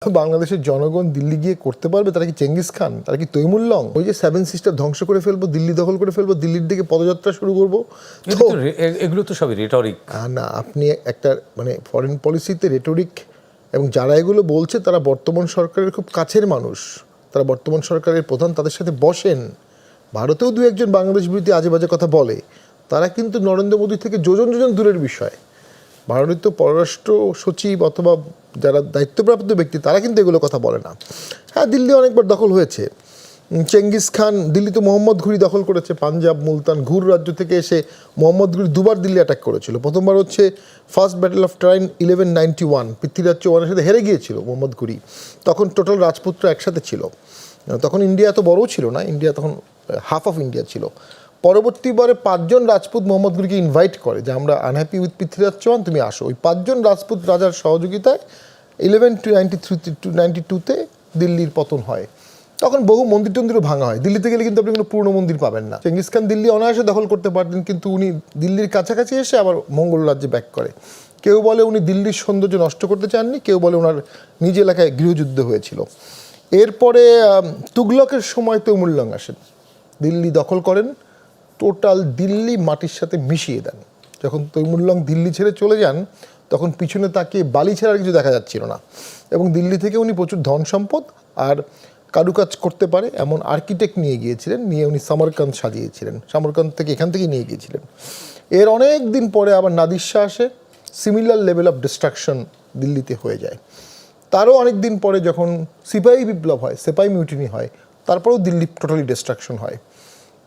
বাংলাদেশের জনগণ দিল্লি গিয়ে করতে পারবে? তারা কি চেঙ্গিস খান? তারা কি তৈমুর লং? ওই যে 7 সিস্টার ধ্বংস করে ফেলবো, দিল্লি দখল করে ফেলবো, দিল্লির দিকে পদযাত্রা শুরু করবো, এগুলো তো সবই রেটরিক। না, আপনি একটা ফরেন পলিসিতে রেটরিক, এবং যারা এগুলো বলছে তারা বর্তমান সরকারের খুব কাছের মানুষ, তারা বর্তমান সরকারের প্রধান, তাদের সাথে বসেন। ভারতেও দু একজন বাংলাদেশ বিরোধী আজে বাজে কথা বলে, তারা কিন্তু নরেন্দ্র মোদী থেকে যোজন যোজন দূরের বিষয়। ভারতীয় পররাষ্ট্র সচিব অথবা যারা দায়িত্বপ্রাপ্ত ব্যক্তি তারা কিন্তু এগুলো কথা বলে না। হ্যাঁ, দিল্লি অনেকবার দখল হয়েছে। চেঙ্গিস খান দিল্লি তো মোহাম্মদ ঘুরি দখল করেছে, পাঞ্জাব, মুলতান, ঘুর রাজ্য থেকে এসে মোহাম্মদ ঘুরি দুবার দিল্লি অ্যাটাক করেছিল। প্রথমবার হচ্ছে first battle of Tarain 1191, Prithviraj চৌহানের সাথে হেরে গিয়েছিল মোহাম্মদ ঘুরি। তখন টোটাল রাজপুতরা একসাথে ছিল, তখন ইন্ডিয়া এত বড়ও ছিল না, ইন্ডিয়া তখন হাফ অফ ইন্ডিয়া ছিল। পরবর্তীবারে 5 জন রাজপুত মোহাম্মদ ঘুরিকে ইনভাইট করে যে আমরা আনহ্যাপি উইথ পৃথ্বীরাজ চৌহান, তুমি আসো। ওই 5 জন রাজপুত রাজার সহযোগিতায় 1192-তে দিল্লির পতন হয়। তখন বহু মন্দির টন্দিরও ভাঙা হয়। দিল্লিতে গেলে কিন্তু আপনি কোনো পুরনো মন্দির পাবেন না। চেঙ্গিস খান দিল্লি অনায়াসে দখল করতে পারতেন, কিন্তু উনি দিল্লির কাছাকাছি এসে আবার মঙ্গল রাজ্যে ব্যাক করে। কেউ বলে উনি দিল্লির সৌন্দর্য নষ্ট করতে চাননি, কেউ বলে ওনার নিজ এলাকায় গৃহযুদ্ধ হয়েছিল। এরপরে তুগলকের সময় তৈমুর লং আসেন, দিল্লি দখল করেন, টোটাল দিল্লি মাটির সাথে মিশিয়ে দেন। যখন তৈমুর লং দিল্লি ছেড়ে চলে যান, তখন পিছনে তাকে বালি ছাড়া আর কিছু দেখা যাচ্ছিল না, এবং দিল্লি থেকে উনি প্রচুর ধন সম্পদ আর কারুকাজ করতে পারে এমন আর্কিটেক্ট নিয়ে গিয়েছিলেন, নিয়ে উনি সামরকান্দ সাজিয়েছিলেন, সামরকান্দ থেকে এখান থেকেই নিয়ে গিয়েছিলেন। এর অনেক দিন পরে আবার নাদির শাহ আসে, সিমিলার লেভেল অফ ডিস্ট্রাকশন দিল্লিতে হয়ে যায়। তারও অনেক দিন পরে যখন সিপাহী বিপ্লব হয়, সিপাহী মিউটিনি হয়, তারপরেও দিল্লি টোটালি ডিস্ট্রাকশন হয়।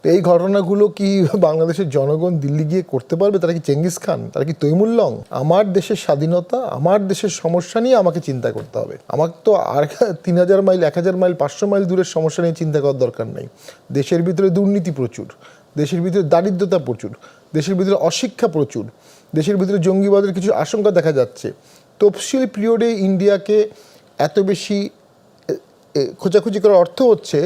তো এই ঘটনাগুলো কি বাংলাদেশের জনগণ দিল্লি গিয়ে করতে পারবে? তারা কি চেঙ্গিস খান? তারা কি তৈমুর লং? আমার দেশের স্বাধীনতা, আমার দেশের সমস্যা নিয়ে আমাকে চিন্তা করতে হবে। আমাকে তো আর 3000 মাইল, 1000 মাইল, 500 মাইল দূরের সমস্যা নিয়ে চিন্তা করার দরকার নেই। দেশের ভিতরে দুর্নীতি প্রচুর, দেশের ভিতরে দারিদ্রতা প্রচুর, দেশের ভিতরে অশিক্ষা প্রচুর, দেশের ভিতরে জঙ্গিবাদের কিছু আশঙ্কা দেখা যাচ্ছে। তফসিল পিরিয়ডে ইন্ডিয়াকে এত বেশি খোঁজাখুঁজি করার অর্থ হচ্ছে